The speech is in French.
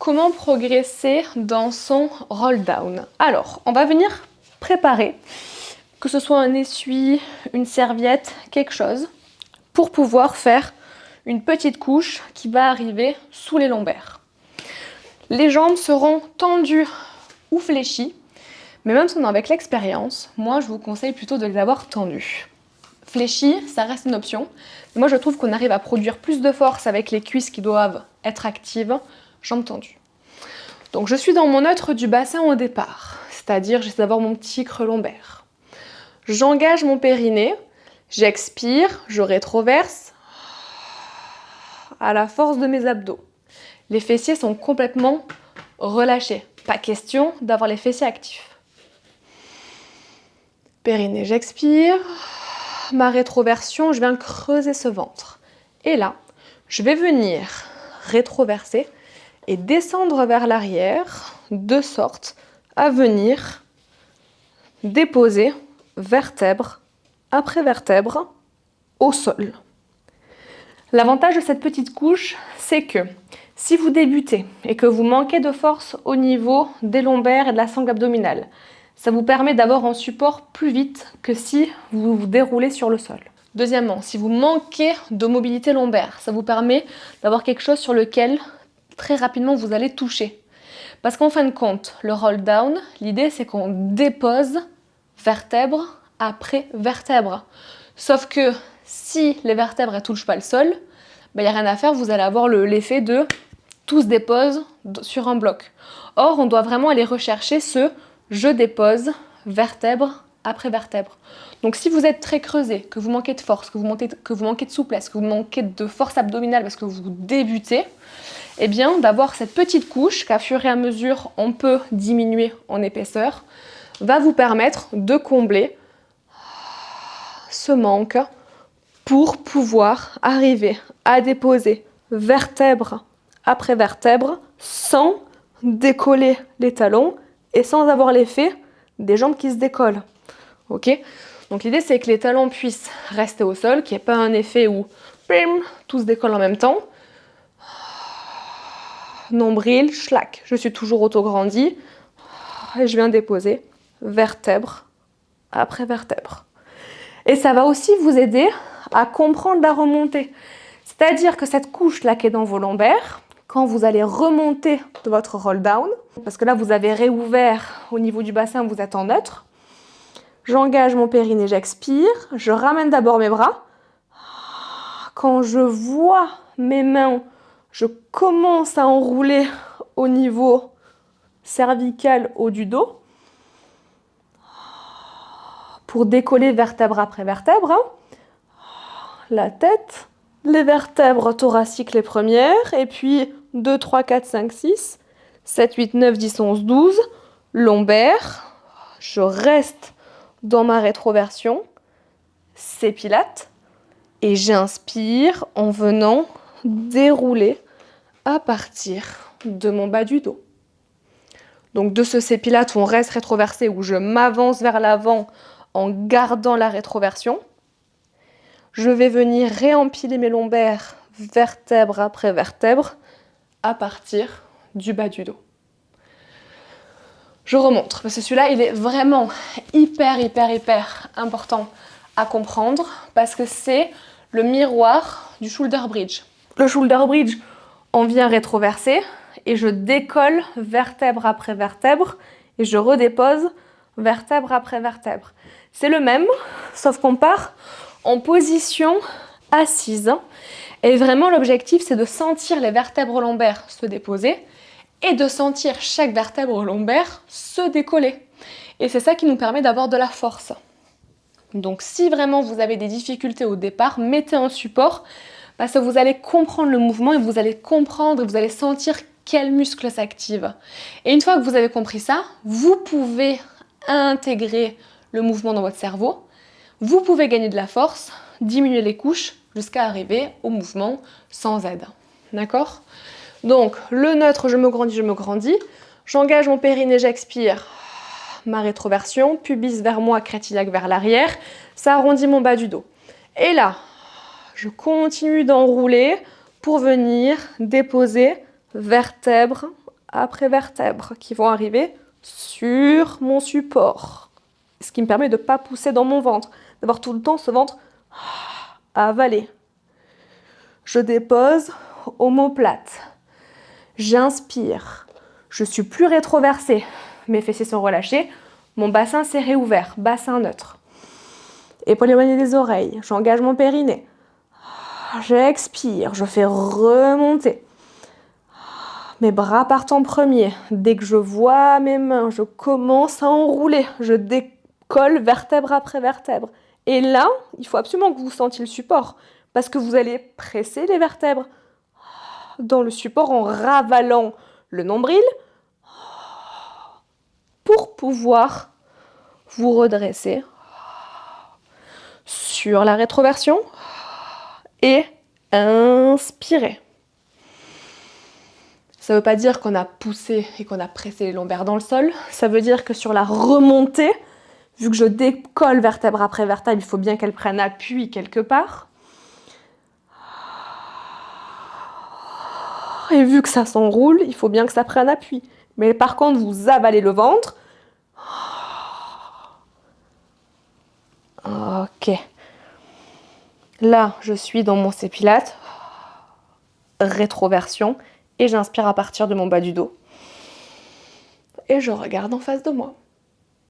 comment progresser dans son roll down? Alors, on va venir préparer, que ce soit un essuie, une serviette, quelque chose, pour pouvoir faire une petite couche qui va arriver sous les lombaires. Les jambes seront tendues ou fléchies, mais même si on est avec l'expérience, moi je vous conseille plutôt de les avoir tendues. Fléchies, ça reste une option, mais moi je trouve qu'on arrive à produire plus de force avec les cuisses qui doivent être actives, jambes tendues. Donc je suis dans mon neutre du bassin au départ, c'est-à-dire j'essaie d'avoir mon petit creux lombaire. J'engage mon périnée, j'expire, je rétroverse à la force de mes abdos. Les fessiers sont complètement relâchés. Pas question d'avoir les fessiers actifs. Périnée, j'expire. Ma rétroversion, je viens creuser ce ventre. Et là, je vais venir rétroverser et descendre vers l'arrière, de sorte à venir déposer vertèbre après vertèbre au sol. L'avantage de cette petite couche, c'est que si vous débutez et que vous manquez de force au niveau des lombaires et de la sangle abdominale, ça vous permet d'avoir un support plus vite que si vous vous déroulez sur le sol. Deuxièmement, si vous manquez de mobilité lombaire, ça vous permet d'avoir quelque chose sur lequel très rapidement vous allez toucher. Parce qu'en fin de compte, le roll down, l'idée c'est qu'on dépose vertèbre après vertèbre. Sauf que si les vertèbres ne touchent pas le sol, il n'y a rien à faire, vous allez avoir l'effet de tout se dépose sur un bloc. Or, on doit vraiment aller rechercher ce je dépose vertèbre après vertèbre. Donc si vous êtes très creusé, que vous manquez de force, que vous manquez de souplesse, que vous manquez de force abdominale parce que vous débutez, eh bien d'avoir cette petite couche qu'à fur et à mesure on peut diminuer en épaisseur, va vous permettre de combler ce manque pour pouvoir arriver à déposer vertèbre après vertèbre sans décoller les talons et sans avoir l'effet des jambes qui se décollent. Ok ? Donc l'idée c'est que les talons puissent rester au sol, qu'il n'y ait pas un effet où bim, tout se décolle en même temps. Nombril, schlack, je suis toujours auto-grandi et je viens déposer vertèbre après vertèbre. Et ça va aussi vous aider à comprendre la remontée. C'est-à-dire que cette couche-là qui est dans vos lombaires, quand vous allez remonter de votre roll down, parce que là vous avez réouvert au niveau du bassin, vous êtes en neutre, j'engage mon périnée, j'expire, je ramène d'abord mes bras. Quand je vois mes mains, je commence à enrouler au niveau cervical, haut du dos, pour décoller vertèbre après vertèbre. La tête, les vertèbres thoraciques les premières, et puis 2, 3, 4, 5, 6, 7, 8, 9, 10, 11, 12, lombaire. Je reste dans ma rétroversion, c'est Pilates, et j'inspire en venant dérouler à partir de mon bas du dos. Donc de ce Pilates où on reste rétroversé, où je m'avance vers l'avant en gardant la rétroversion, je vais venir réempiler mes lombaires vertèbre après vertèbre à partir du bas du dos. Je remonte, parce que celui-là, il est vraiment hyper important à comprendre, parce que c'est le miroir du shoulder bridge. Le shoulder bridge, on vient rétroverser, et je décolle vertèbre après vertèbre, et je redépose vertèbre après vertèbre. C'est le même, sauf qu'on part en position assise. Et vraiment, l'objectif, c'est de sentir les vertèbres lombaires se déposer et de sentir chaque vertèbre lombaire se décoller. Et c'est ça qui nous permet d'avoir de la force. Donc si vraiment vous avez des difficultés au départ, mettez un support parce que vous allez comprendre le mouvement et vous allez comprendre et vous allez sentir quels muscles s'activent. Et une fois que vous avez compris ça, vous pouvez intégrer le mouvement dans votre cerveau. Vous pouvez gagner de la force, diminuer les couches jusqu'à arriver au mouvement sans aide. D'accord ? Donc, le neutre, je me grandis. J'engage mon périnée, j'expire. Ma rétroversion, pubis vers moi, crête iliaque vers l'arrière. Ça arrondit mon bas du dos. Et là, je continue d'enrouler pour venir déposer vertèbre après vertèbre qui vont arriver sur mon support. Ce qui me permet de ne pas pousser dans mon ventre, d'avoir tout le temps ce ventre à avaler. Je dépose, omoplate. J'inspire. Je suis plus rétroversée. Mes fessiers sont relâchés. Mon bassin s'est réouvert. Bassin neutre. Épaules éloignées des oreilles. J'engage mon périnée. J'expire. Je fais remonter. Mes bras partent en premier. Dès que je vois mes mains, je commence à enrouler. Je décolle vertèbre après vertèbre. Et là, il faut absolument que vous sentiez le support. Parce que vous allez presser les vertèbres dans le support en ravalant le nombril pour pouvoir vous redresser sur la rétroversion et inspirer. Ça ne veut pas dire qu'on a poussé et qu'on a pressé les lombaires dans le sol. Ça veut dire que sur la remontée, vu que je décolle vertèbre après vertèbre, il faut bien qu'elle prenne appui quelque part. Et vu que ça s'enroule, il faut bien que ça prenne appui. Mais par contre, vous avalez le ventre. Ok. Là, je suis dans mon C-Pilates. Rétroversion. Et j'inspire à partir de mon bas du dos. Et je regarde en face de moi.